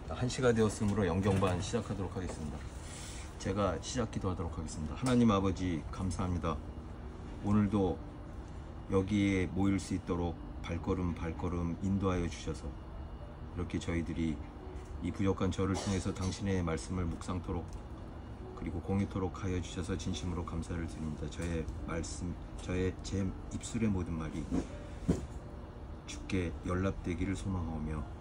1시가 되었으므로 영경반 시작하도록 하겠습니다. 제가 시작 기도하도록 하겠습니다. 하나님 아버지 감사합니다. 오늘도 여기에 모일 수 있도록 발걸음 인도하여 주셔서 이렇게 저희들이 이 부족한 저를 통해서 당신의 말씀을 묵상토록 그리고 공유토록 하여 주셔서 진심으로 감사를 드립니다. 제 입술의 모든 말이 주께 연락되기를 소망하며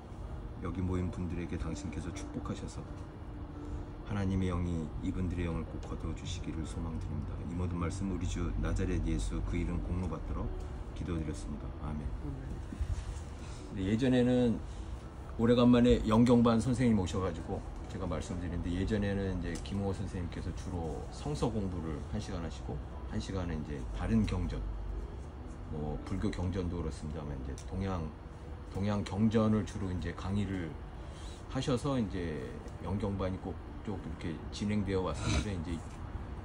여기 모인 분들에게 당신께서 축복하셔서 하나님의 영이 이분들의 영을 꼭 거둬주시기를 소망드립니다. 이 모든 말씀 우리 주 나자렛 예수 그 이름 공로받도록 기도드렸습니다. 아멘. 예전에는 오래간만에 영경반 선생님 오셔가지고 제가 말씀드리는데, 예전에는 이제 김홍호 선생님께서 주로 성서 공부를 1시간 하시고 1시간은 이제 다른 경전, 뭐 불교 경전도 그렇습니다만 이제 동양 경전을 주로 이제 강의를 하셔서 이제 영경반이 꼭 이렇게 진행되어 왔었는데, 이제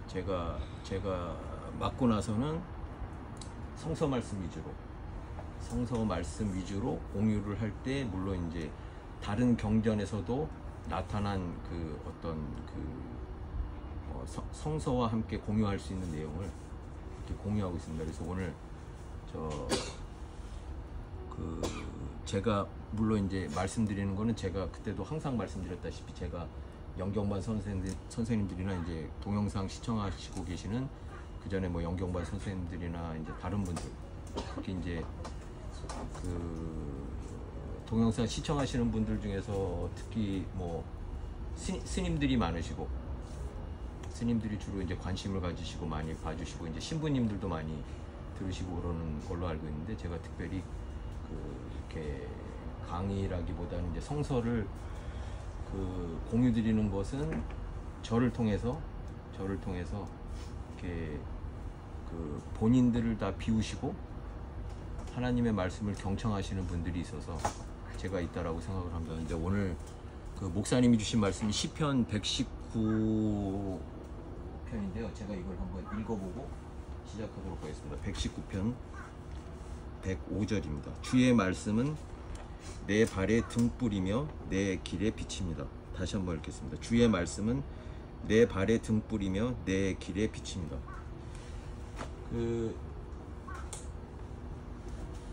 제가 맡고 나서는 성서 말씀 위주로 공유를 할 때, 물론 이제 다른 경전에서도 나타난 그 어떤 성서와 함께 공유할 수 있는 내용을 이렇게 공유하고 있습니다. 그래서 오늘 제가 물론 이제 말씀드리는 거는 제가 그때도 항상 말씀드렸다시피 제가 영경반 선생님들이나 이제 동영상 시청하시고 계시는 그 전에 뭐 영경반 선생님들이나 이제 다른 분들, 특히 이제 동영상 시청하시는 분들 중에서 특히 뭐 스님들이 많으시고, 스님들이 주로 이제 관심을 가지시고 많이 봐주시고, 이제 신부님들도 많이 들으시고 그러는 걸로 알고 있는데, 제가 특별히 이렇게 강의라기보다는 이제 성서를 공유드리는 것은 저를 통해서 이렇게 본인들을 다 비우시고 하나님의 말씀을 경청하시는 분들이 있어서 제가 있다라고 생각을 합니다. 근데 오늘 목사님이 주신 말씀이 시편 119편인데요. 제가 이걸 한번 읽어보고 시작하도록 하겠습니다. 119편 105절입니다. 주의 말씀은 내 발의 등불이며 내 길의 빛입니다. 다시 한번 읽겠습니다. 주의 말씀은 내 발의 등불이며 내 길의 빛입니다.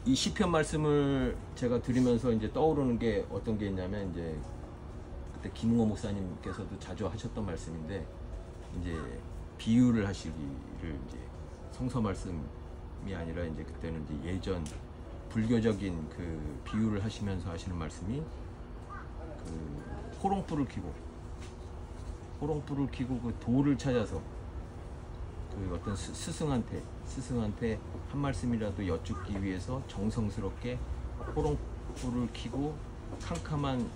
이 시편 말씀을 제가 들으면서 이제 떠오르는 게 어떤 게 있냐면, 이제 그때 김웅호 목사님께서도 자주 하셨던 말씀인데, 이제 비유를 하시기를, 이제 성서 말씀이 아니라 이제 그때는 이제 예전 불교적인 비유를 하시면서 하시는 말씀이 호롱불을 켜고 그 도를 찾아서 어떤 스승한테 한 말씀이라도 여쭙기 위해서 정성스럽게 호롱불을 켜고 캄캄한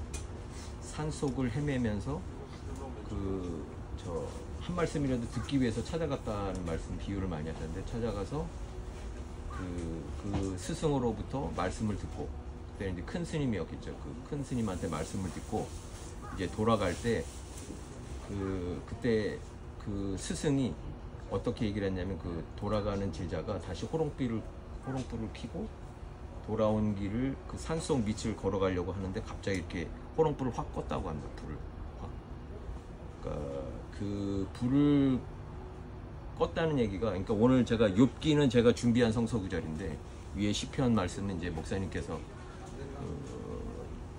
산속을 헤매면서 한 말씀이라도 듣기 위해서 찾아갔다는 말씀, 비유를 많이 하셨는데, 찾아가서 그 스승으로부터 말씀을 듣고, 그때 이제 큰 스님이었겠죠. 그 큰 스님한테 말씀을 듣고 이제 돌아갈 때 그때 그 스승이 어떻게 얘기를 했냐면, 돌아가는 제자가 다시 호롱불을 켜고 돌아온 길을 산속 밑을 걸어가려고 하는데 갑자기 이렇게 호롱불을 확 껐다고 합니다. 불을 확. 그러니까 그 불을 껐다는 얘기가, 그러니까 오늘 제가 욥기는 제가 준비한 성서 구절인데, 위에 시편 말씀은 이제 목사님께서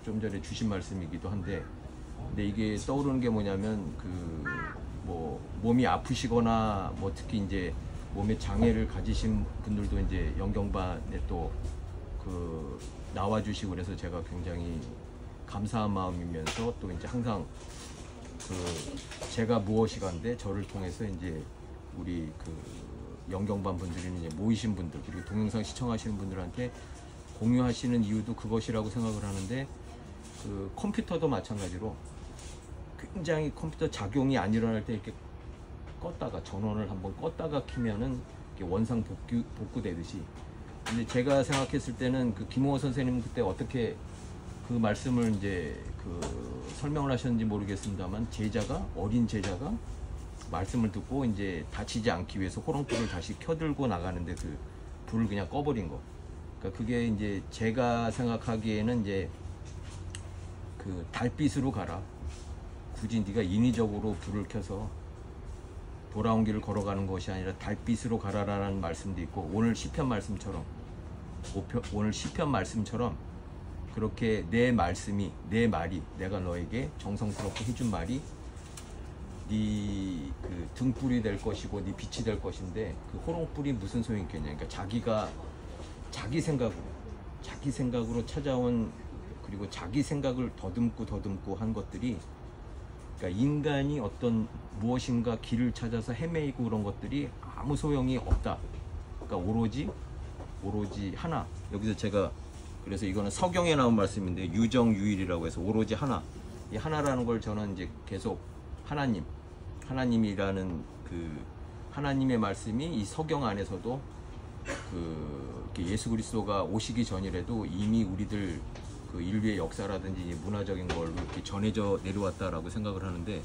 좀 전에 주신 말씀이기도 한데, 근데 이게 떠오르는 게 뭐냐면, 뭐 몸이 아프시거나 뭐 특히 이제 몸에 장애를 가지신 분들도 이제 영경반에 또 나와주시고, 그래서 제가 굉장히 감사한 마음이면서 또 이제 항상 제가 무엇이간데 저를 통해서 이제 우리 영경반 분들이 이제 모이신 분들, 그리고 동영상 시청하시는 분들한테 공유하시는 이유도 그것이라고 생각을 하는데, 컴퓨터도 마찬가지로 굉장히 컴퓨터 작용이 안 일어날 때 이렇게 껐다가, 전원을 한번 껐다가 키면은 이렇게 원상 복구되듯이. 근데 제가 생각했을 때는 김홍호 선생님 그때 어떻게 그 말씀을 이제 설명을 하셨는지 모르겠습니다만, 어린 제자가 말씀을 듣고 이제 다치지 않기 위해서 호롱불을 다시 켜들고 나가는데 불을 그냥 꺼버린 거. 그러니까 그게 이제 제가 생각하기에는 이제 그 달빛으로 가라. 굳이 네가 인위적으로 불을 켜서 돌아온 길을 걸어가는 것이 아니라 달빛으로 가라라는 말씀도 있고, 오늘 시편 말씀처럼 그렇게 내 말씀이, 내 말이, 내가 너에게 정성스럽게 해준 말이 네 그 등불이 될 것이고 네 빛이 될 것인데, 그 호롱불이 무슨 소용이 있겠냐. 그러니까 자기가 자기 생각으로 찾아온, 그리고 자기 생각을 더듬고 한 것들이, 그러니까 인간이 어떤 무엇인가 길을 찾아서 헤매이고 그런 것들이 아무 소용이 없다. 그러니까 오로지 하나. 여기서 제가 그래서 이거는 서경에 나온 말씀인데, 유정유일이라고 해서 오로지 하나. 이 하나라는 걸 저는 이제 계속 하나님이라는 그 하나님의 말씀이 이 서경 안에서도 그 예수 그리스도가 오시기 전이라도 이미 우리들 그 인류의 역사라든지 문화적인 걸로 이렇게 전해져 내려왔다라고 생각을 하는데,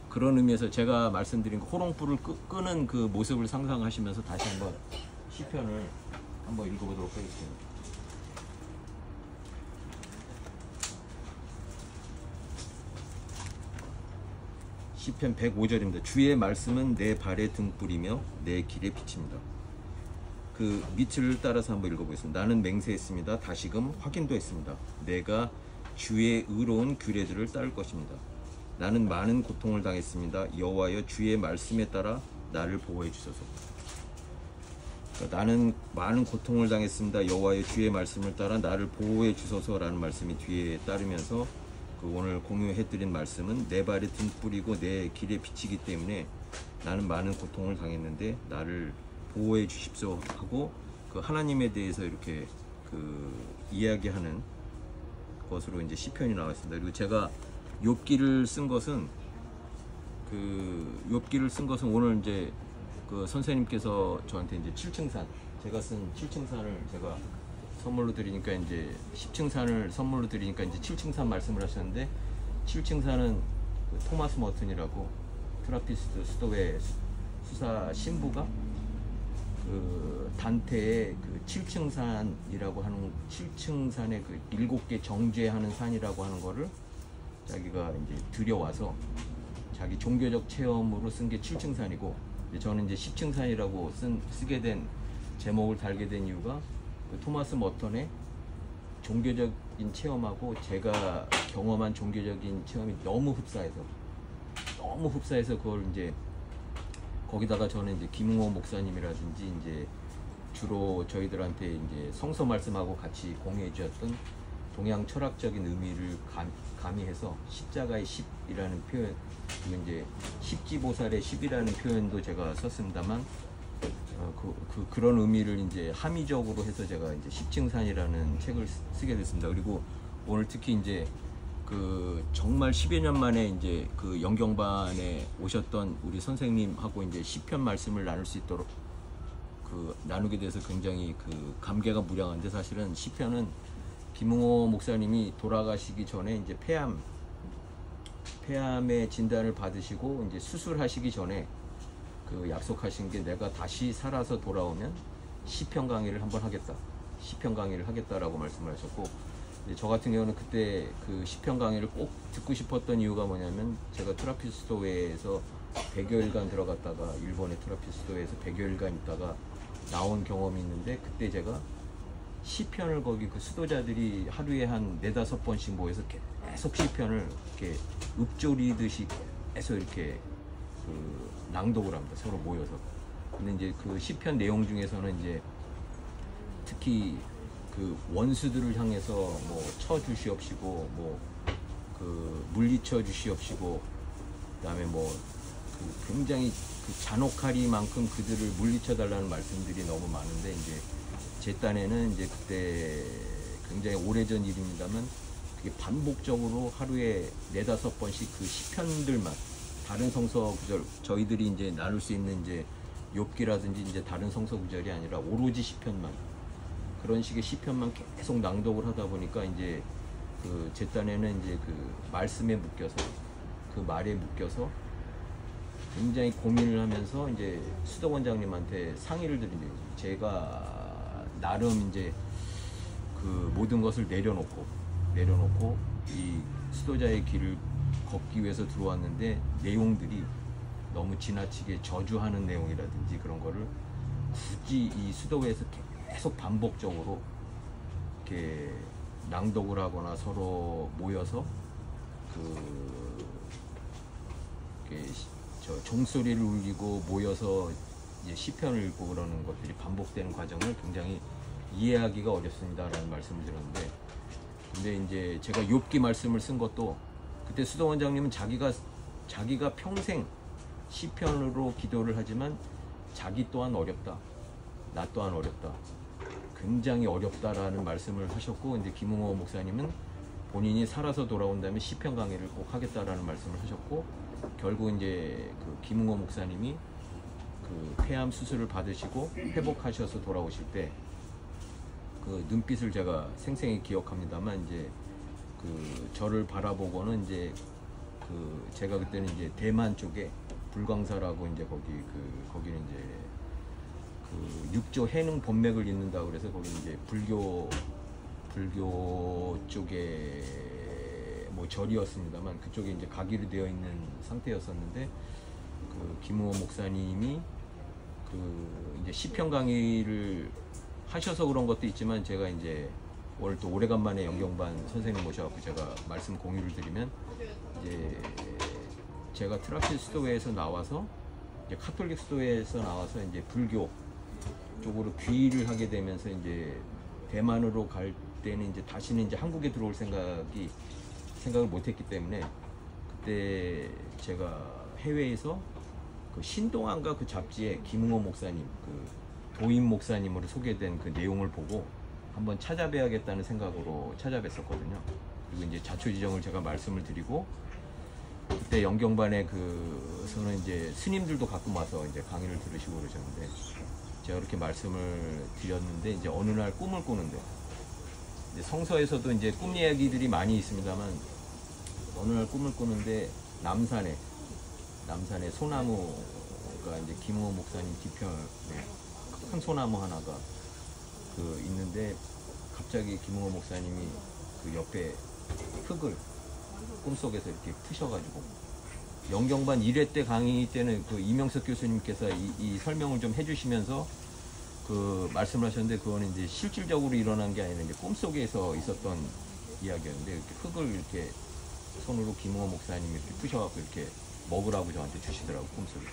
그런 의미에서 제가 말씀드린 그 호롱불을 끄는 그 모습을 상상하시면서 다시 한번 시편을 한번 읽어보도록 하겠습니다. 시편 105절입니다. 주의 말씀은 내 발의 등불이며 내 길의 빛입니다. 그 밑을 따라서 한번 읽어보겠습니다. 나는 맹세했습니다. 다시금 확인도 했습니다. 내가 주의 의로운 규례들을 따를 것입니다. 나는 많은 고통을 당했습니다. 여호와여, 주의 말씀에 따라 나를 보호해 주소서. 그러니까 나는 많은 고통을 당했습니다. 여호와여, 주의 말씀을 따라 나를 보호해 주소서라는 말씀이 뒤에 따르면서, 그 오늘 공유해드린 말씀은 내 발의 등불이고 내 길의 빛이기 때문에 나는 많은 고통을 당했는데 나를 보호해 주십시오 하고, 그 하나님에 대해서 이렇게 그 이야기하는 것으로 이제 시편이 나와 있습니다. 그리고 제가 욥기를 쓴 것은 오늘 이제 그 선생님께서 저한테 이제 7층산, 제가 쓴 7층산을 제가 선물로 드리니까, 이제 10층산을 선물로 드리니까 이제 7층산 말씀을 하셨는데, 7층산은 그 토마스 머튼이라고 트라피스트 수도회 수사 신부가 그 단테의 그 7층산이라고 하는, 7층산의 그 7개 정죄하는 산이라고 하는 거를 자기가 이제 들여와서 자기 종교적 체험으로 쓴 게 7층산이고, 저는 이제 10층산이라고 쓰게 된, 제목을 달게 된 이유가 그 토마스 머턴의 종교적인 체험하고 제가 경험한 종교적인 체험이 너무 흡사해서 그걸 이제 거기다가 저는 이제 김웅호 목사님이라든지 이제 주로 저희들한테 이제 성서 말씀하고 같이 공유해 주셨던 동양 철학적인 의미를 가미해서 십자가의 십이라는 표현, 그리고 이제 십지보살의 십이라는 표현도 제가 썼습니다만, 그런 의미를 이제 함의적으로 해서 제가 이제 십층산이라는 책을 쓰게 됐습니다. 그리고 오늘 특히 이제 그 정말 10여 년 만에 이제 그 영경반에 오셨던 우리 선생님하고 이제 시편 말씀을 나눌 수 있도록 그 나누게 돼서 굉장히 그 감개가 무량한데, 사실은 시편은 김웅호 목사님이 돌아가시기 전에 이제 폐암의 진단을 받으시고 이제 수술하시기 전에 그 약속하신 게, 내가 다시 살아서 돌아오면 시편 강의를 한번 하겠다. 시편 강의를 하겠다라고 말씀을 하셨고, 저 같은 경우는 그때 그 시편 강의를 꼭 듣고 싶었던 이유가 뭐냐면, 제가 트라피스토회에서 100여일간 들어갔다가, 일본의 트라피스토회에서 100여일간 있다가 나온 경험이 있는데, 그때 제가 시편을 거기 그 수도자들이 하루에 한 4-5번씩 모여서 계속 시편을 이렇게 읊조리듯이 계속 이렇게 그 낭독을 합니다. 서로 모여서. 근데 이제 그 시편 내용 중에서는 이제 특히 그 원수들을 향해서 뭐 쳐 주시옵시고, 뭐 그 물리쳐 주시옵시고, 그다음에 뭐 그 굉장히 그 잔혹하리만큼 그들을 물리쳐 달라는 말씀들이 너무 많은데, 이제 제 딴에는 이제 그때 굉장히 오래전 일입니다만, 그게 반복적으로 하루에 4-5번씩 그 시편들만, 다른 성서 구절, 저희들이 이제 나눌 수 있는 이제 욥기라든지 이제 다른 성서 구절이 아니라 오로지 시편만, 그런 식의 시편만 계속 낭독을 하다 보니까, 이제 그 제 딴에는 이제 그 말씀에 묶여서, 그 말에 묶여서 굉장히 고민을 하면서 이제 수도 원장님한테 상의를 드린 적이 있어요. 제가 나름 이제 그 모든 것을 내려놓고, 내려놓고 이 수도자의 길을 걷기 위해서 들어왔는데 내용들이 너무 지나치게 저주하는 내용이라든지 그런 거를 굳이 이 수도회에서 계속 반복적으로 이렇게 낭독을 하거나 서로 모여서 저 종소리를 울리고 모여서 이제 시편을 읽고 그러는 것들이 반복되는 과정을 굉장히 이해하기가 어렵습니다라는 말씀을 드렸는데, 근데 이제 제가 욥기 말씀을 쓴 것도 그때 수도 원장님은 자기가 평생 시편으로 기도를 하지만 자기 또한 어렵다, 나 또한 어렵다, 굉장히 어렵다라는 말씀을 하셨고, 이제 김웅호 목사님은 본인이 살아서 돌아온다면 시편 강의를 꼭 하겠다라는 말씀을 하셨고, 결국 이제 그 김웅호 목사님이 그 폐암 수술을 받으시고 회복하셔서 돌아오실 때 그 눈빛을 제가 생생히 기억합니다만, 이제 그 저를 바라보고는 이제 그 제가 그때는 이제 대만 쪽에 불광사라고 이제 거기는 이제 그 육조 해능 법맥을 읽는다 그래서 거기 이제 불교 쪽에 뭐 절이었습니다만 그쪽에 이제 가기로 되어 있는 상태였었는데, 그 김우호 목사님이 그 이제 시편 강의를 하셔서 그런 것도 있지만, 제가 이제 오늘 또 오래간만에 영경반 선생님 모셔갖고 제가 말씀 공유를 드리면, 이제 제가 트라피스 수도회에서 나와서 이제 카톨릭 수도회에서 나와서 이제 불교 쪽으로 귀의를 하게 되면서 이제 대만으로 갈 때는 이제 다시는 이제 한국에 들어올 생각을 못했기 때문에, 그때 제가 해외에서 그 신동안가 그 잡지에 김웅호 목사님, 그 도임 목사님으로 소개된 그 내용을 보고 한번 찾아뵈야겠다는 생각으로 찾아뵀었거든요. 그리고 이제 자초지정을 제가 말씀을 드리고, 그때 영경반에 그서는 이제 스님들도 가끔 와서 이제 강의를 들으시고 그러셨는데, 제가 그렇게 말씀을 드렸는데, 이제 어느 날 꿈을 꾸는데, 이제 성서에서도 이제 꿈 이야기들이 많이 있습니다만, 어느 날 꿈을 꾸는데 남산에 소나무가 이제 김우호 목사님 뒤편에 큰 소나무 하나가 그 있는데, 갑자기 김우호 목사님이 그 옆에 흙을 꿈속에서 이렇게 푸셔가지고, 영경반 1회 때 강의 때는 그 이명석 교수님께서 이 설명을 좀 해주시면서 그 말씀을 하셨는데, 그거는 이제 실질적으로 일어난 게 아니라 이제 꿈속에서 있었던 이야기였는데, 이렇게 흙을 이렇게 손으로 김우호 목사님이 이렇게 푸셔갖고 이렇게 먹으라고 저한테 주시더라고, 꿈속에.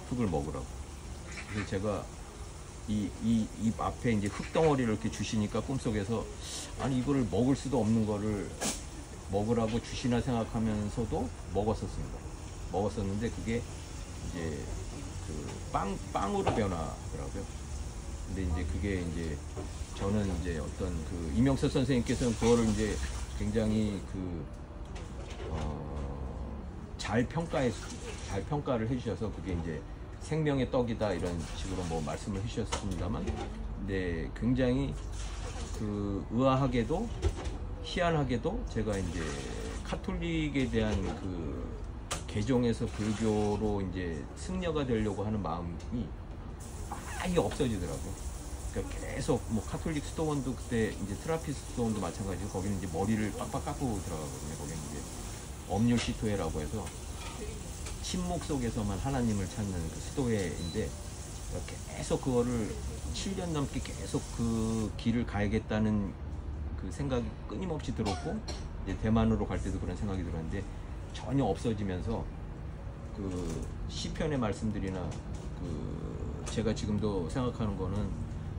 흙을 먹으라고. 그래서 제가 입 앞에 이제 흙덩어리를 이렇게 주시니까 꿈속에서, 아니 이거를 먹을 수도 없는 거를 먹으라고 주시나 생각하면서도 먹었었는데, 그게 이제 그 빵으로 변하더라고요. 근데 이제 그게 이제 저는 이제 어떤 그 이명석 선생님께서는 그거를 이제 굉장히 잘 평가를 해주셔서, 그게 이제 생명의 떡이다 이런 식으로 뭐 말씀을 해주셨습니다만, 근데 굉장히 그 의아하게도 희한하게도 제가 이제 카톨릭에 대한 그 개종에서 불교로 이제 승려가 되려고 하는 마음이 아예 없어지더라고요. 그러니까 계속 뭐 카톨릭 수도원도 그때 이제 트라피스 수도원도 마찬가지고, 거기는 이제 머리를 빡빡 깎고 들어가거든요. 거기는 이제 엄률시토회라고 해서 침묵 속에서만 하나님을 찾는 그 수도회인데, 계속 그거를 7년 넘게 계속 그 길을 가야겠다는 그 생각이 끊임없이 들었고, 이제 대만으로 갈 때도 그런 생각이 들었는데 전혀 없어지면서, 그 시편의 말씀들이나 그 제가 지금도 생각하는 거는,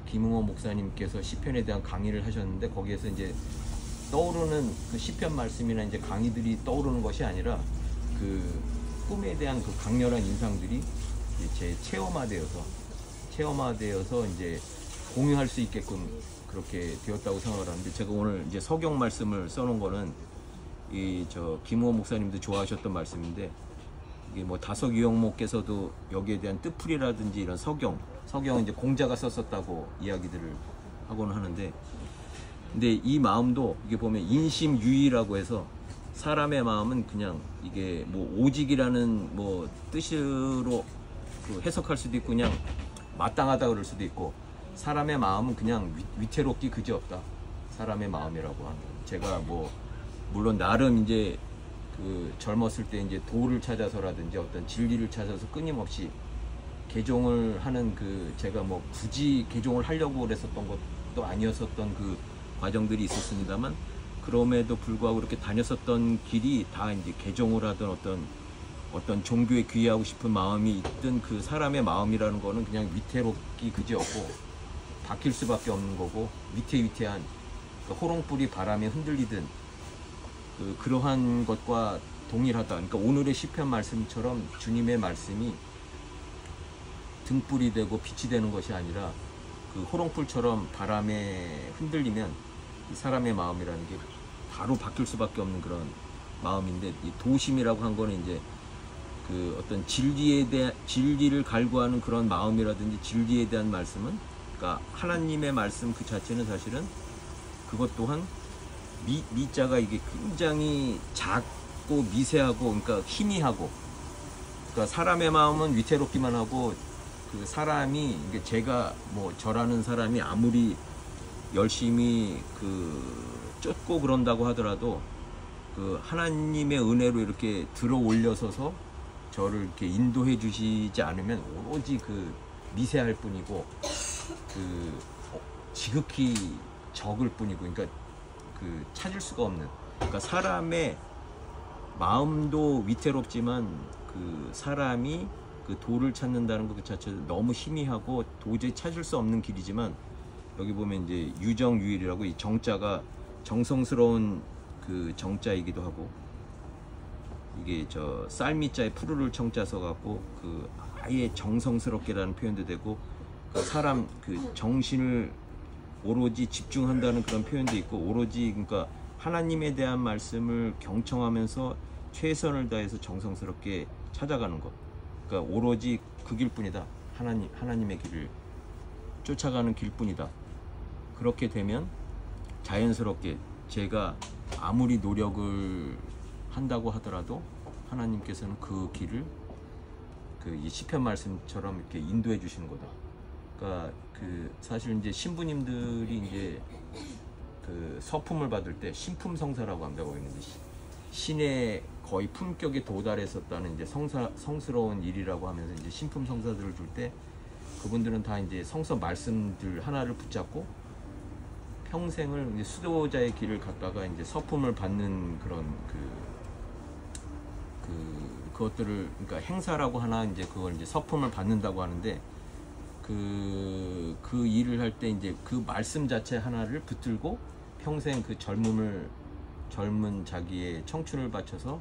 김웅호 목사님께서 시편에 대한 강의를 하셨는데, 거기에서 이제 떠오르는 그 시편 말씀이나 이제 강의들이 떠오르는 것이 아니라, 그 꿈에 대한 그 강렬한 인상들이 제 체험화되어서 이제 공유할 수 있게끔 그렇게 되었다고 생각을 하는데, 제가 오늘 이제 석영 말씀을 써놓은 거는 김우호 목사님도 좋아하셨던 말씀인데, 이게 뭐 다석 유영목께서도 여기에 대한 뜻풀이라든지 이런 석영 이제 공자가 썼었다고 이야기들을 하고는 하는데, 근데 이 마음도 이게 보면 인심유의라고 해서, 사람의 마음은 그냥 이게 뭐 오직이라는 뭐 뜻으로 그 해석할 수도 있고, 그냥 마땅하다 그럴 수도 있고, 사람의 마음은 그냥 위태롭기 그지없다, 사람의 마음이라고 하는 제가 뭐 물론 나름 이제 그 젊었을 때 이제 도를 찾아서라든지 어떤 진리를 찾아서 끊임없이 개종을 하는 그 제가 뭐 굳이 개종을 하려고 그랬었던 것도 아니었었던 그 과정들이 있었습니다만, 그럼에도 불구하고 이렇게 다녔었던 길이 다 이제 개종을 하던 어떤 종교에 귀의하고 싶은 마음이 있던 그 사람의 마음이라는 거는 그냥 위태롭기 그지없고 바뀔 수밖에 없는 거고, 위태위태한 그 호롱불이 바람에 흔들리든 그러한 것과 동일하다. 그러니까 오늘의 시편 말씀처럼 주님의 말씀이 등불이 되고 빛이 되는 것이 아니라 그 호롱불처럼 바람에 흔들리면 이 사람의 마음이라는 게 바로 바뀔 수밖에 없는 그런 마음인데, 이 도심이라고 한 거는 이제 그 어떤 진리를 갈구하는 그런 마음이라든지 진리에 대한 말씀은, 그러니까 하나님의 말씀 그 자체는 사실은 그것 또한 미자가 이게 굉장히 작고 미세하고, 그러니까 희미하고, 그러니까 사람의 마음은 위태롭기만 하고, 그 사람이 이게 제가 뭐 저라는 사람이 아무리 열심히 쫓고 그런다고 하더라도 그 하나님의 은혜로 이렇게 들어 올려서서 저를 이렇게 인도해 주시지 않으면 오로지 그 미세할 뿐이고 지극히 적을 뿐이고, 그러니까 찾을 수가 없는, 그러니까 사람의 마음도 위태롭지만 그 사람이 그 도를 찾는다는 것 그 자체도 너무 희미하고 도저히 찾을 수 없는 길이지만, 여기 보면 이제 유정유일이라고 이 정자가 정성스러운 그 정자이기도 하고, 이게 저 쌀미자에 푸르를 청자 써갖고 그 아예 정성스럽게라는 표현도 되고, 그 사람 그 정신을 오로지 집중한다는 그런 표현도 있고, 오로지 그러니까 하나님에 대한 말씀을 경청하면서 최선을 다해서 정성스럽게 찾아가는 것, 그러니까 오로지 그 길뿐이다. 하나님의 길을 쫓아가는 길뿐이다. 그렇게 되면 자연스럽게 제가 아무리 노력을 한다고 하더라도 하나님께서는 그 길을 이 시편 말씀처럼 이렇게 인도해 주시는 거다. 그러니까 사실 이제 신부님들이 이제 그 서품을 받을 때 신품성사라고 한다고 했는데, 신의 거의 품격에 도달했었다는 이제 성스러운 일이라고 하면서 이제 신품성사들을 줄 때 그분들은 다 이제 성서 말씀들 하나를 붙잡고 평생을 이제 수도자의 길을 갔다가 이제 서품을 받는 그런 그것들을, 그러니까 행사라고 하나, 이제 그걸 이제 서품을 받는다고 하는데, 그 일을 할 때 이제 그 말씀 자체 하나를 붙들고 평생 그 젊은 자기의 청춘을 바쳐서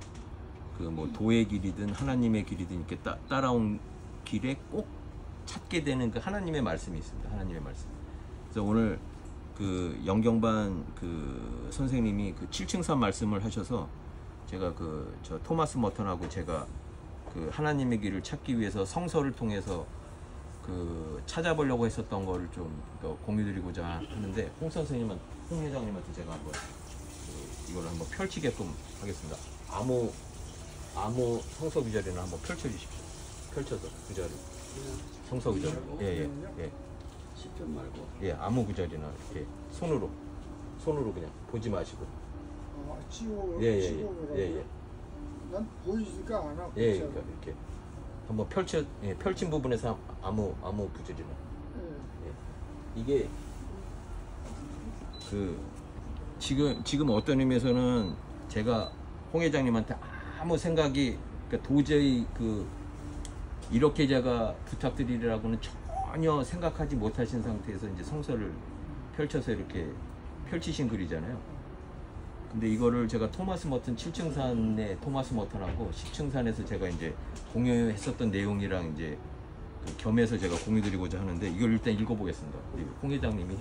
그 뭐 도의 길이든 하나님의 길이든 이렇게 따라온 길에 꼭 찾게 되는 그 하나님의 말씀이 있습니다. 하나님의 말씀. 그래서 오늘 그 영경반 그 선생님이 그 7층산 말씀을 하셔서, 제가 저 토마스 머턴하고 제가 그 하나님의 길을 찾기 위해서 성서를 통해서 찾아보려고 했었던 거를 좀 공유드리고자 하는데, 홍 회장님한테 제가 한번 이걸 한번 펼치게끔 하겠습니다. 아무 성서 구절이나 한번 펼쳐주십시오. 펼쳐서 구절을, 성서 구절. 예. 시편 말고. 예, 아무 구절이나 이렇게 손으로 그냥 보지 마시고. 치고. 예. 난 보이지가 않아. 예, 그러니까 이렇게 한번 펼친 부분에서 아무 구절이나. 예. 이게 지금 어떤 의미에서는 제가 홍 회장님한테 아무 생각이, 그러니까 도저히 이렇게 제가 부탁드리라고는 전혀 생각하지 못하신 상태에서 이제 성서를 펼쳐서 이렇게 펼치신 글이잖아요. 근데 이거를 제가 토마스 머턴 7층산의 토마스 머턴하고 10층산에서 제가 이제 공유했었던 내용이랑 이제 겸해서 제가 공유드리고자 하는데, 이걸 일단 읽어보겠습니다. 우리 홍 회장님이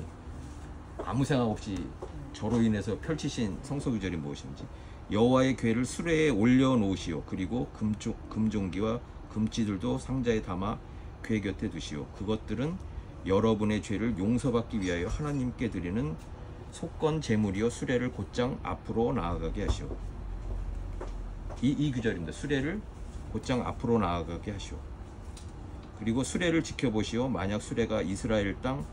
아무 생각 없이 저로 인해서 펼치신 성서 구절이 무엇인지. 여호와의 궤를 수레에 올려놓으시오. 그리고 금종기와 금치들도 상자에 담아 궤 곁에 두시오. 그것들은 여러분의 죄를 용서받기 위하여 하나님께 드리는 속건 제물이요, 수레를 곧장 앞으로 나아가게 하시오. 이 구절입니다. 수레를 곧장 앞으로 나아가게 하시오. 그리고 수레를 지켜보시오. 만약 수레가 이스라엘 땅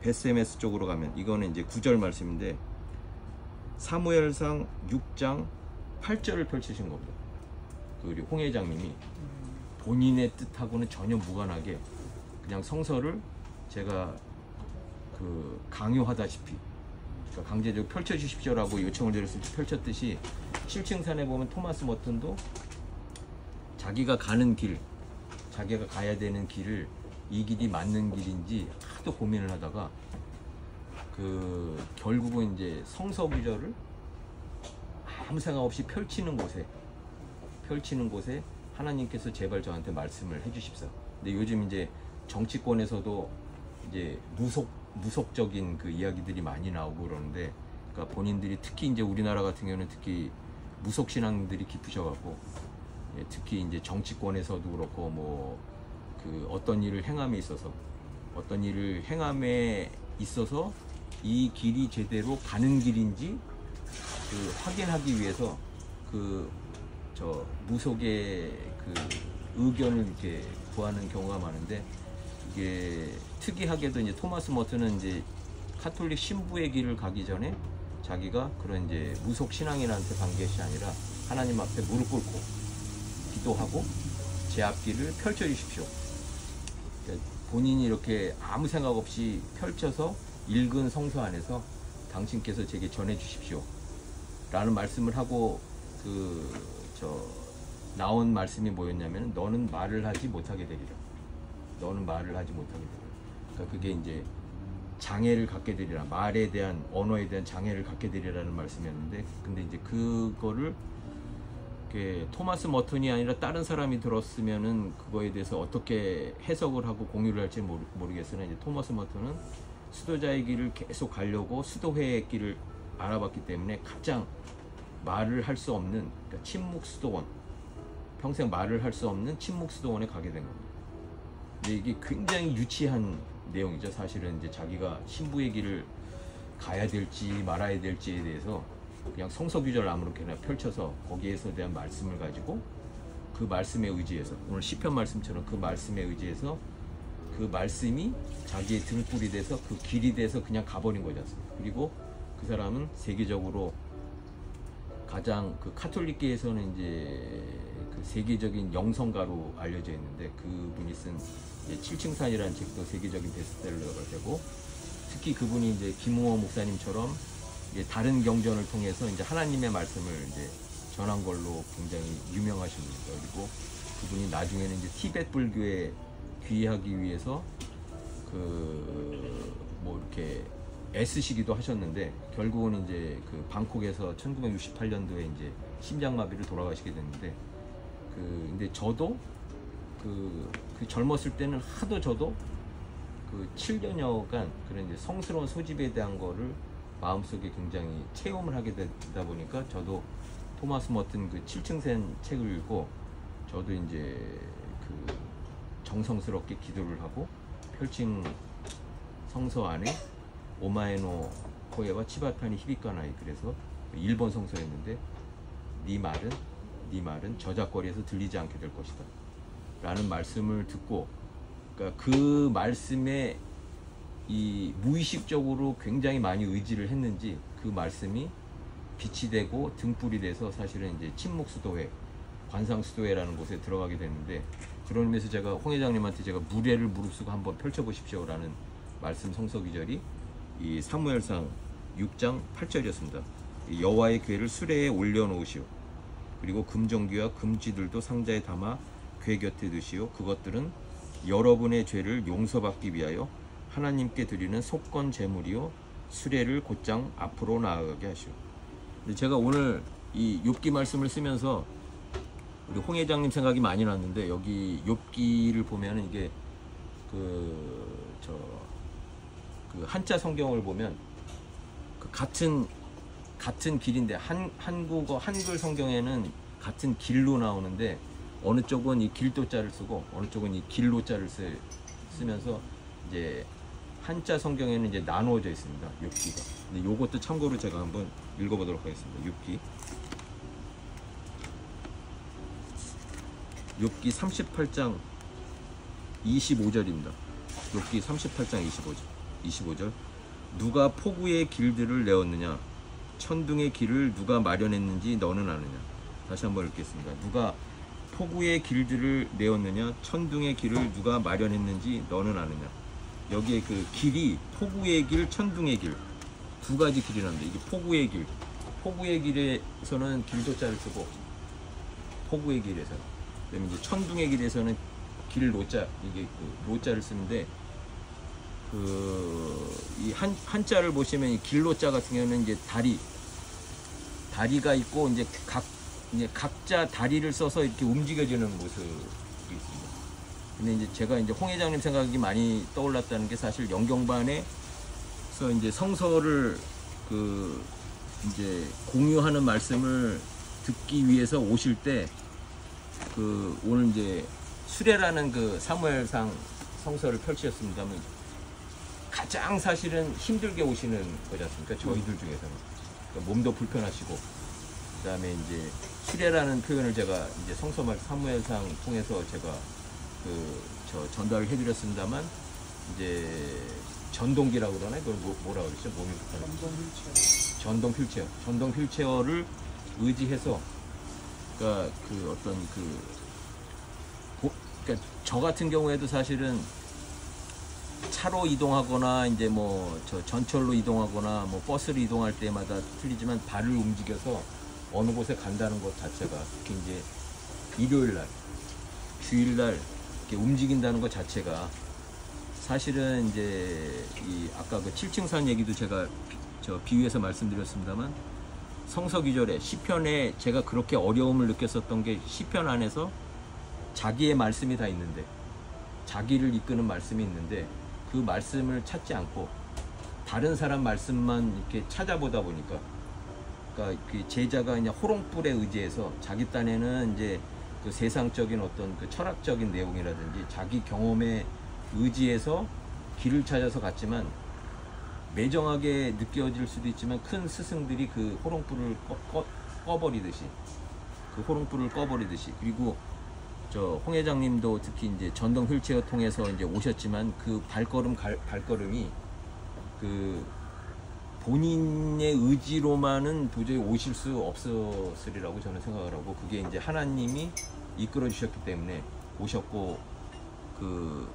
베스메스 쪽으로 가면, 이거는 이제 9절 말씀인데, 사무엘상 6장 8절을 펼치신 겁니다. 우리 홍 회장님이 본인의 뜻하고는 전혀 무관하게 그냥 성서를 제가 그 강요하다시피, 그러니까 강제적으로 펼쳐주십시오라고 요청을 드렸을 때 펼쳤듯이, 7층산에 보면 토마스 머튼도 자기가 가는 길, 자기가 가야 되는 길을 이 길이 맞는 길인지 하도 고민을 하다가 결국은 이제 성서 구절을 아무 생각 없이 펼치는 곳에 하나님께서 제발 저한테 말씀을 해주십사. 근데 요즘 이제 정치권에서도 이제 무속적인 그 이야기들이 많이 나오고 그러는데, 그러니까 본인들이 특히 이제 우리나라 같은 경우는 특히 무속 신앙들이 깊으셔갖고, 특히 이제 정치권에서도 그렇고 뭐 그 어떤 일을 행함에 있어서 이 길이 제대로 가는 길인지 확인하기 위해서 무속의 의견을 이렇게 구하는 경우가 많은데, 이게 특이하게도 이제 토마스 머튼은 이제 카톨릭 신부의 길을 가기 전에 자기가 그런 이제 무속 신앙인한테 간 것이 아니라 하나님 앞에 무릎 꿇고 기도하고 제 앞길을 펼쳐 주십시오. 그러니까 본인이 이렇게 아무 생각 없이 펼쳐서 읽은 성서 안에서 당신께서 제게 전해 주십시오 라는 말씀을 하고 나온 말씀이 뭐였냐면, 너는 말을 하지 못하게 되리라. 그러니까 그게 이제 장애를 갖게 되리라, 말에 대한, 언어에 대한 장애를 갖게 되리라는 말씀이었는데, 근데 이제 그거를 토마스 머튼이 아니라 다른 사람이 들었으면은 그거에 대해서 어떻게 해석을 하고 공유를 할지 모르겠으나, 이제 토마스 머튼은 수도자의 길을 계속 가려고 수도회의 길을 알아봤기 때문에 가장 말을 할 수 없는, 그러니까 침묵 수도원, 평생 말을 할 수 없는 침묵 수도원에 가게 된 겁니다. 근데 이게 굉장히 유치한 내용이죠. 사실은 이제 자기가 신부의 길을 가야 될지 말아야 될지에 대해서 그냥 성서 구절을 아무렇게나 펼쳐서 거기에서 대한 말씀을 가지고 그 말씀에 의지해서, 오늘 시편 말씀처럼 그 말씀에 의지해서 그 말씀이 자기의 등불이 돼서 그 길이 돼서 그냥 가버린 거지 않습니까? 그리고 그 사람은 세계적으로 가장 카톨릭계에서는 이제 세계적인 영성가로 알려져 있는데, 그분이 쓴 7층산이라는 책도 세계적인 베스트셀러가 되고, 특히 그분이 이제 김웅호 목사님처럼 다른 경전을 통해서 이제 하나님의 말씀을 이제 전한 걸로 굉장히 유명하신 분이죠. 그리고 그분이 나중에는 이제 티베트 불교에 귀의하기 위해서 이렇게 애쓰시기도 하셨는데, 결국은 이제 방콕에서 1968년도에 이제 심장마비로 돌아가시게 됐는데, 근데 저도 젊었을 때는 하도 저도 7년여간 그런 이제 성스러운 소집에 대한 거를 마음속에 굉장히 체험을 하게 되다 보니까, 저도 토마스 머튼 7층산 책을 읽고 저도 이제 정성스럽게 기도를 하고 펼친 성서 안에 오마에노 코에와 치바타니 히비카나이, 그래서 일본 성서였는데, 네 말은 저작거리에서 들리지 않게 될 것이다 라는 말씀을 듣고, 그러니까 그 말씀에 무의식적으로 굉장히 많이 의지를 했는지 그 말씀이 빛이 되고 등불이 돼서 사실은 이제 침묵수도회, 관상수도회라는 곳에 들어가게 됐는데, 그런 의미에서 제가 홍 회장님한테 제가 무례를 무릅쓰고 한번 펼쳐보십시오 라는 말씀 성서 구절이 이 사무엘상 6장 8절이었습니다. 여호와의 궤를 수레에 올려놓으시오. 그리고 금종귀와 금쥐들도 상자에 담아 궤 곁에 두시오. 그것들은 여러분의 죄를 용서받기 위하여 하나님께 드리는 속건 제물이요 수레를 곧장 앞으로 나아가게 하시오. 제가 오늘 이 욥기 말씀을 쓰면서 우리 홍 회장님 생각이 많이 났는데, 여기 욥기를 보면 이게 한자 성경을 보면 같은 길인데, 한국어 한글 성경에는 같은 길로 나오는데 어느 쪽은 이 길도자를 쓰고 어느 쪽은 이 길로자를 쓰면서 이제 한자 성경에는 이제 나누어져 있습니다. 욥기가. 근데 요것도 참고로 제가 한번 읽어보도록 하겠습니다. 욥기 38장 25절입니다. 욥기 38장 25절. 누가 폭우의 길들을 내었느냐? 천둥의 길을 누가 마련했는지 너는 아느냐. 다시 한번 읽겠습니다. 누가 폭우의 길들을 내었느냐, 천둥의 길을 누가 마련했는지 너는 아느냐. 여기에 그 길이 폭우의 길, 천둥의 길 두 가지 길이 나는데, 이게 폭우의 길, 폭우의 길에서는 길도자를 쓰고, 폭우의 길에서는, 그다음에 이제 천둥의 길에서는 길 노자, 이게 그 노자를 쓰는데, 이 한자를 보시면 이 길노자 같은 경우는 이제 다리가 있고, 이제 각자 다리를 써서 이렇게 움직여지는 모습이 있습니다. 근데 이제 제가 이제 홍 회장님 생각이 많이 떠올랐다는 게, 사실 영경반에서 이제 성서를 이제 공유하는 말씀을 듣기 위해서 오실 때, 오늘 이제 수레라는 그 사무엘상 성서를 펼치셨습니다만, 가장 사실은 힘들게 오시는 거지 않습니까? 저희들 중에서는. 그러니까 몸도 불편하시고, 그 다음에 이제 수레라는 표현을 제가 이제 성서말 사무엘상 통해서 제가 전달을 해드렸습니다만, 이제 전동기라고 그러나? 그걸 뭐라고 그러죠? 몸이 불편한. 전동 휠체어. 전동 휠체어를 의지해서, 그러니까 그러니까 저 같은 경우에도 사실은 차로 이동하거나 이제 전철로 이동하거나 버스로 이동할 때마다 틀리지만 발을 움직여서 어느 곳에 간다는 것 자체가, 특히 이제 일요일 날, 주일 날 이렇게 움직인다는 것 자체가, 사실은 이제 아까 그 7층산 얘기도 제가 비유해서 말씀드렸습니다만, 성서 기절에 시편에 제가 그렇게 어려움을 느꼈었던 게, 시편 안에서 자기의 말씀이 다 있는데, 자기를 이끄는 말씀이 있는데, 그 말씀을 찾지 않고 다른 사람 말씀만 이렇게 찾아보다 보니까, 그러니까 그 제자가 그냥 호롱불에 의지해서 자기 딴에는 이제 그 세상적인 어떤 그 철학적인 내용이라든지 자기 경험에 의지해서 길을 찾아서 갔지만, 매정하게 느껴질 수도 있지만 큰 스승들이 그 호롱불을 꺼버리듯이, 그리고 홍 회장님도 특히 이제 전동 휠체어 통해서 이제 오셨지만, 그 발걸음이 본인의 의지로만은 도저히 오실 수 없었으리라고 저는 생각을 하고, 그게 이제 하나님이 이끌어 주셨기 때문에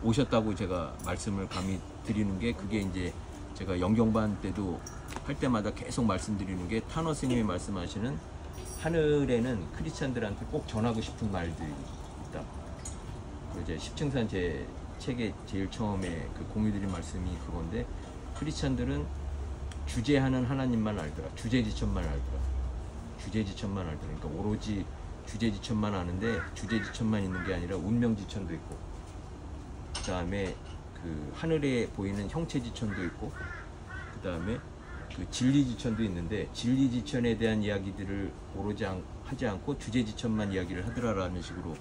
오셨다고 제가 말씀을 감히 드리는 게, 그게 이제 제가 영경반 때도 할 때마다 계속 말씀드리는 게, 타너 스님이 말씀하시는 하늘에는 크리스찬들한테 꼭 전하고 싶은 말들이 있다. 이제 십층산 제 책에 제일 처음에 공유드린 말씀이 그건데, 크리스찬들은 주제하는 하나님만 알더라. 주제지천만 알더라. 그러니까 오로지 주제지천만 아는데, 주제지천만 있는 게 아니라 운명지천도 있고, 그 다음에 하늘에 보이는 형체지천도 있고, 그 다음에 진리지천도 있는데, 진리지천에 대한 이야기들을 오로지 하지 않고 주제지천만 이야기를 하더라라는 식으로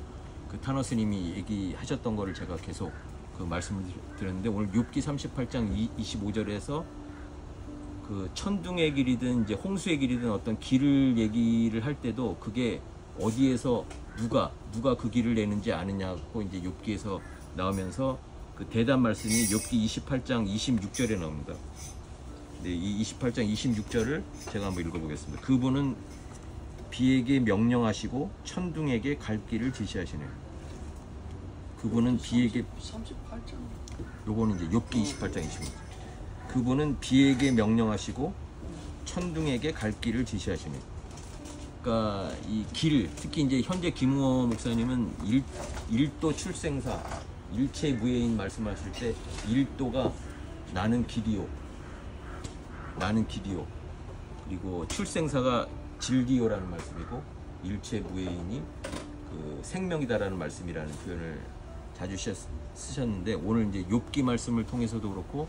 타너 스님이 얘기하셨던 거를 제가 계속 말씀을 드렸는데, 오늘 욥기 38장 25절에서 천둥의 길이든 이제 홍수의 길이든 어떤 길을 얘기를 할 때도, 그게 어디에서 누가 그 길을 내는지 아느냐고 이제 욥기에서 나오면서, 그 대답 말씀이 욥기 28장 26절에 나옵니다. 네, 이 28장 26절을 제가 한번 읽어보겠습니다. 그분은 비에게 명령하시고 천둥에게 갈 길을 지시하시네요. 그분은 비에게 38장. 요거는 이제 욥기 28장 26절. 그분은 비에게 명령하시고 천둥에게 갈 길을 지시하시네요. 그러니까 이 길, 특히 이제 현재 김웅호 목사님은 일도 출생사, 일체 무예인 말씀하실 때, 일도가 나는 길이요, 그리고 출생사가 질기요라는 말씀이고, 일체 무예인이 생명이다라는 말씀이라는 표현을 자주 쓰셨는데, 오늘 이제 욥기 말씀을 통해서도 그렇고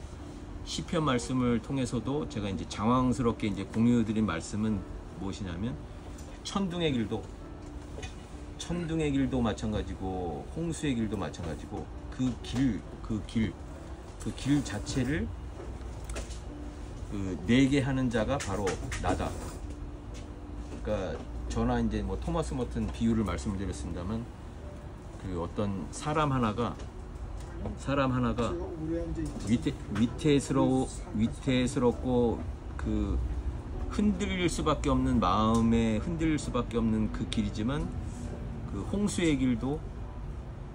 시편 말씀을 통해서도 제가 이제 장황스럽게 이제 공유드린 말씀은 무엇이냐면, 천둥의 길도 마찬가지고 홍수의 길도 마찬가지고, 그 길 자체를 내게 하는 자가 바로 나다. 그러니까 저나 이제 토마스 머튼 비유를 말씀을 드렸습니다만, 어떤 사람 하나가 위태스럽고 흔들릴 수밖에 없는, 마음에 흔들릴 수밖에 없는 그 길이지만 그 홍수의 길도,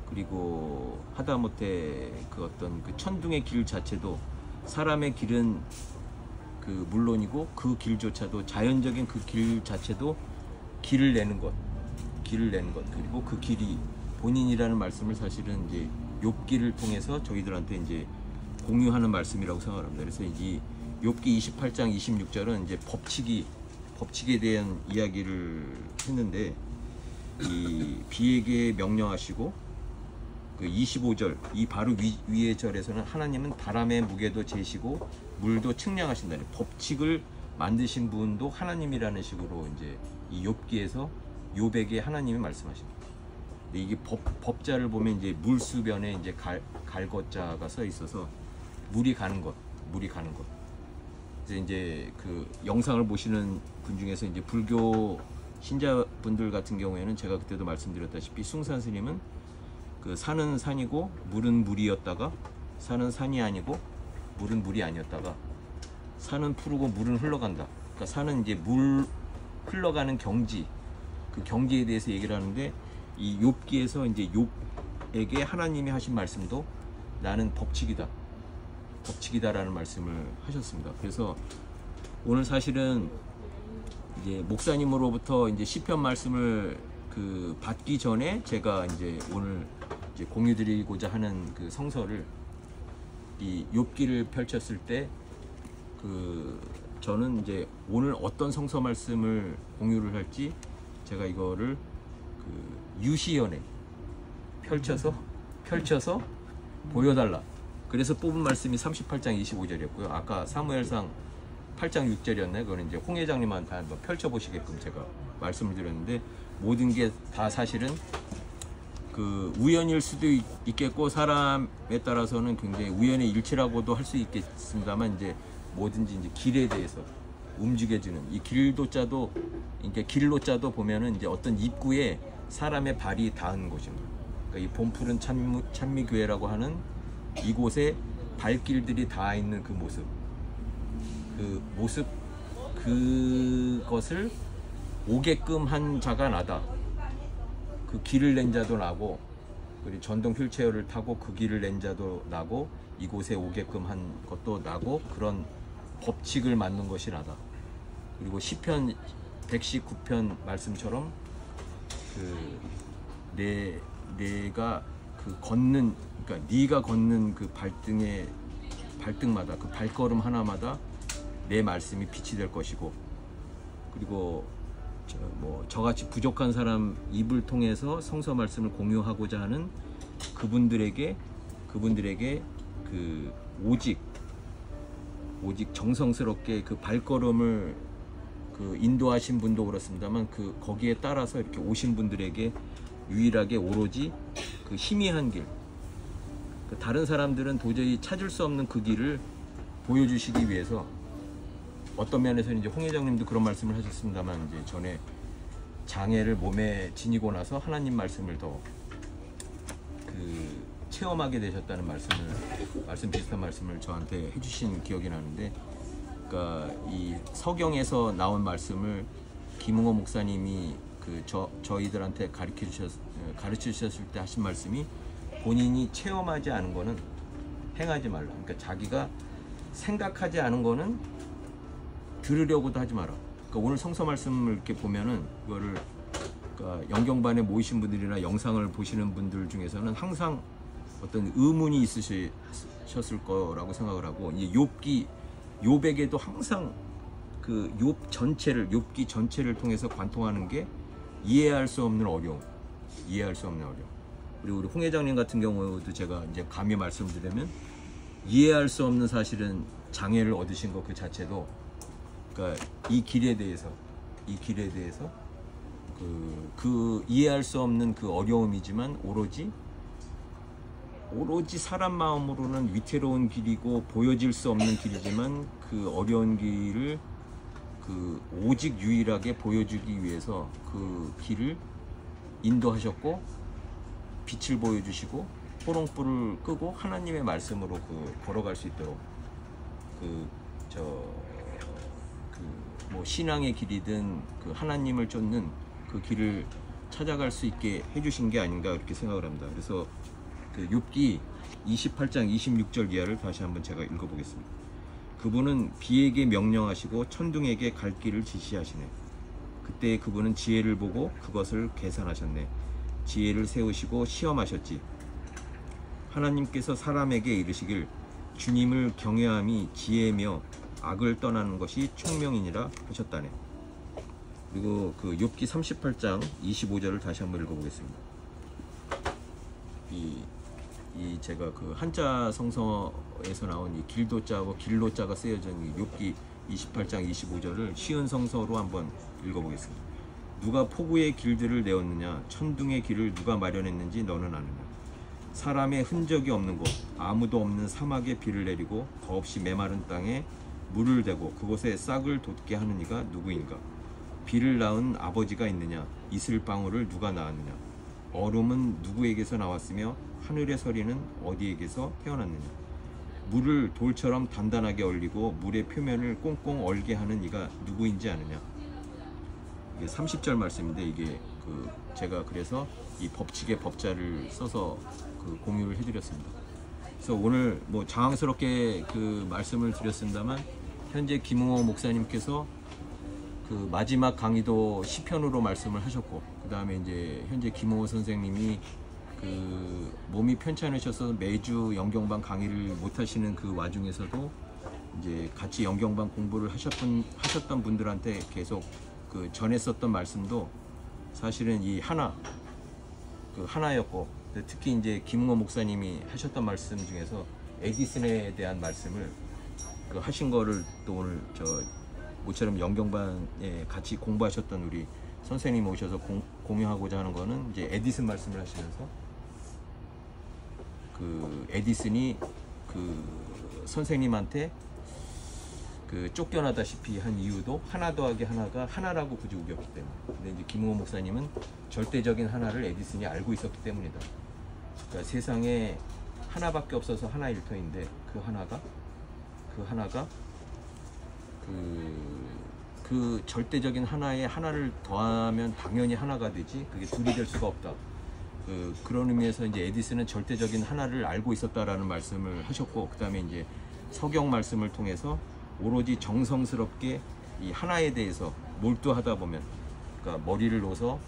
그리고 하다못해 그 어떤 그 천둥의 길 자체도, 사람의 길은 그 물론이고 그 길조차도, 자연적인 그 길 자체도 길을 내는 것, 그리고 그 길이 본인이라는 말씀을 사실은 이제 욥기를 통해서 저희들한테 이제 공유하는 말씀이라고 생각합니다. 그래서 이 욥기 28장 26절은 이제 법칙에 대한 이야기를 했는데, 이 비에게 명령하시고, 그 25절, 이 바로 위의 절에서는 하나님은 바람의 무게도 재시고 물도 측량하신다. 법칙을 만드신 분도 하나님이라는 식으로 이제 이 욥기에서 욥에게 하나님이 말씀하십니다. 이게 법자를 보면 이제 물수변에 이제 갈것자가 써 있어서 물이 가는 것. 그래서 이제 그 영상을 보시는 분 중에서 이제 불교 신자분들 같은 경우에는 제가 그때도 말씀드렸다시피 숭산 스님은 그 산은 산이고 물은 물이었다가, 산은 산이 아니고 물은 물이 아니었다가, 산은 푸르고 물은 흘러간다. 그러니까 산은 이제 물 흘러가는 경지, 그 경지에 대해서 얘기를 하는데, 이 욥기에서 이제 욥에게 하나님이 하신 말씀도 나는 법칙이다라는 말씀을 하셨습니다. 그래서 오늘 사실은 이제 목사님으로부터 이제 시편 말씀을 그 받기 전에 제가 이제 오늘 이제 공유드리고자 하는 그 성서를, 이 욥기를 펼쳤을 때 그 저는 이제 오늘 어떤 성서 말씀을 공유를 할지 제가 이거를 그 유시연에 펼쳐서 보여달라. 그래서 뽑은 말씀이 38장 25절이었고요. 아까 사무엘상 8장 6절이었나요? 그거는 이제 홍 회장님한테 한번 펼쳐보시게끔 제가 말씀을 드렸는데, 모든 게 다 사실은 그 우연일 수도 있겠고, 사람에 따라서는 굉장히 우연의 일치라고도 할 수 있겠습니다만, 이제 뭐든지 이제 길에 대해서 움직여지는 이 길로자도, 그러니까 길로자도 보면은 이제 어떤 입구에 사람의 발이 닿은 곳입니다. 그러니까 이 봄푸른 찬미교회라고 하는 이곳에 발길들이 닿아 있는 그 모습, 그것을 오게끔 한 자가 나다. 그 길을 낸 자도 나고, 그리고 전동 휠체어를 타고 그 길을 낸 자도 나고, 이곳에 오게끔 한 것도 나고, 그런 법칙을 만든 것이 나다. 그리고 시편 119편 말씀처럼 그 내가 그 걷는, 그러니까 네가 걷는 그 발등마다, 그 발걸음 하나마다 내 말씀이 빛이 될 것이고, 그리고 저같이 부족한 사람 입을 통해서 성서 말씀을 공유하고자 하는 그분들에게 그 오직 정성스럽게 그 발걸음을 그 인도하신 분도 그렇습니다만, 그 거기에 따라서 이렇게 오신 분들에게 유일하게 오로지 그 희미한 길, 그 다른 사람들은 도저히 찾을 수 없는 그 길을 보여주시기 위해서, 어떤 면에서는 이제 홍 회장님도 그런 말씀을 하셨습니다만, 이제 전에 장애를 몸에 지니고 나서 하나님 말씀을 더 그 체험하게 되셨다는 비슷한 말씀을 저한테 해주신 기억이 나는데, 그러니까 이 서경에서 나온 말씀을 김웅호 목사님이 그 저희들한테 가르쳐 주셨을 때 하신 말씀이, 본인이 체험하지 않은 거는 행하지 말라. 그러니까 자기가 생각하지 않은 거는 들으려고도 하지 마라. 그러니까 오늘 성서 말씀을 이렇게 보면은 이거를, 그러니까 영경반에 모이신 분들이나 영상을 보시는 분들 중에서는 항상 어떤 의문이 있으셨을 거라고 생각을 하고, 이 욥에게도 항상 그 욥기 전체를 통해서 관통하는 게 이해할 수 없는 어려움. 그리고 우리 홍 회장님 같은 경우도 제가 이제 감히 말씀드리면, 이해할 수 없는 사실은 장애를 얻으신 것 그 자체도, 그러니까 이 길에 대해서 그 이해할 수 없는 그 어려움이지만, 오로지 사람 마음으로는 위태로운 길이고 보여질 수 없는 길이지만, 그 어려운 길을 그 오직 유일하게 보여주기 위해서 그 길을 인도하셨고, 빛을 보여주시고 호롱불을 끄고 하나님의 말씀으로 그 걸어갈 수 있도록 뭐 신앙의 길이든 그 하나님을 쫓는 그 길을 찾아갈 수 있게 해주신 게 아닌가 그렇게 생각을 합니다. 그래서 그 욥기 28장 26절 이하를 다시 한번 제가 읽어보겠습니다. 그분은 비에게 명령하시고 천둥에게 갈 길을 지시하시네. 그때 그분은 지혜를 보고 그것을 계산하셨네. 지혜를 세우시고 시험하셨지. 하나님께서 사람에게 이르시길 주님을 경외함이 지혜며 악을 떠나는 것이 총명이니라 하셨다네. 그리고 그 욥기 38장 25절을 다시 한번 읽어보겠습니다. 이 제가 그 한자 성서에서 나온 이 길도자하고 길로자가 쓰여진 이 욥기 28장 25절을 시은 성서로 한번 읽어보겠습니다. 누가 폭우의 길들을 내었느냐? 천둥의 길을 누가 마련했는지 너는 아느냐? 사람의 흔적이 없는 곳, 아무도 없는 사막에 비를 내리고 더없이 메마른 땅에 물을 대고 그곳에 싹을 돋게 하는 이가 누구인가? 비를 낳은 아버지가 있느냐? 이슬방울을 누가 낳았느냐? 얼음은 누구에게서 나왔으며 하늘의 서리는 어디에게서 태어났느냐? 물을 돌처럼 단단하게 얼리고 물의 표면을 꽁꽁 얼게 하는 이가 누구인지 아느냐? 이게 30절 말씀인데 이게 그 제가 그래서 이 법칙의 법자를 써서 그 공유를 해드렸습니다. 그래서 오늘 뭐 장황스럽게 그 말씀을 드렸습니다만 현재 김웅호 목사님께서 그 마지막 강의도 시편으로 말씀을 하셨고 그 다음에 이제 현재 김웅호 선생님이 그 몸이 편찮으셔서 매주 영경반 강의를 못 하시는 그 와중에서도 이제 같이 영경반 공부를 하셨던 분들한테 계속 그 전했었던 말씀도 사실은 이 그 하나였고 특히 이제 김웅호 목사님이 하셨던 말씀 중에서 에디슨에 대한 말씀을 그 하신 거를 또 오늘 모처럼 영경반에 같이 공부하셨던 우리 선생님 오셔서 공유하고자 하는 거는 이제 에디슨 말씀을 하시면서 그 에디슨이 그 선생님한테 그 쫓겨나다시피 한 이유도 하나 더하기 하나가 하나라고 굳이 우겼기 때문에. 근데 이제 김웅호 목사님은 절대적인 하나를 에디슨이 알고 있었기 때문이다. 그러니까 세상에 하나밖에 없어서 하나 일터인데 그 하나가 그 절대적인 하나에 하나를 더하면 당연히 하나가 되지 그게 둘이 될 수가 없다. 그런 의미에서 이제 에디슨은 절대적인 하나를 알고 있었다라는 말씀을 하셨고 그 다음에 이제 성경 말씀을 통해서 오로지 정성스럽게 이 하나에 대해서 몰두하다 보면 그러니까 머리를 놓아서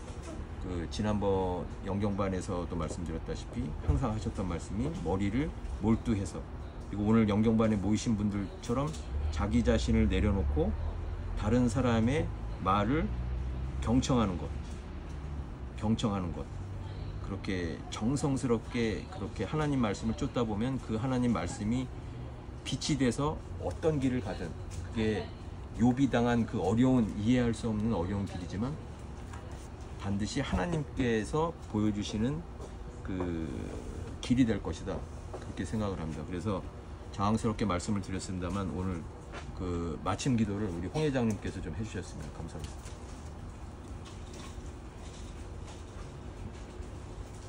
그 지난번 영경반에서도 말씀드렸다시피 항상 하셨던 말씀이 머리를 몰두해서 그리고 오늘 영경반에 모이신 분들처럼 자기 자신을 내려놓고 다른 사람의 말을 경청하는 것 그렇게 정성스럽게 그렇게 하나님 말씀을 쫓다 보면 그 하나님 말씀이 빛이 돼서 어떤 길을 가든 그게 욥이 당한 그 어려운 이해할 수 없는 어려운 길이지만 반드시 하나님께서 보여주시는 그 길이 될 것이다 그렇게 생각을 합니다. 그래서 장황스럽게 말씀을 드렸습니다만 오늘 그 마침 기도를 우리 홍 회장님께서 좀 해주셨으면 감사합니다.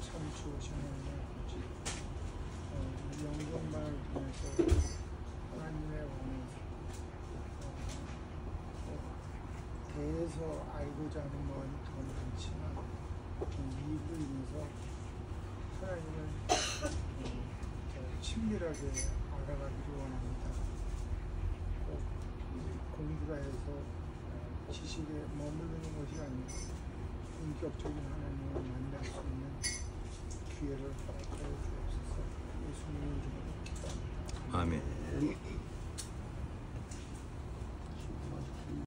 참 좋으신 하나님 영광만을 통해서 하나님의 왕을 대해서 알고자 하는 마음이 더 많지만 이익을 인해서 하나님을 더 친밀하게 알아가기를 원합니다. 꼭 공부가 해서 지식에 머무르는 것이 아니고 본격적인 하나님을 만날 수 있는 기회를 허락하여 주옵소서. 예수님의 이름으로 기도합니다. 아멘.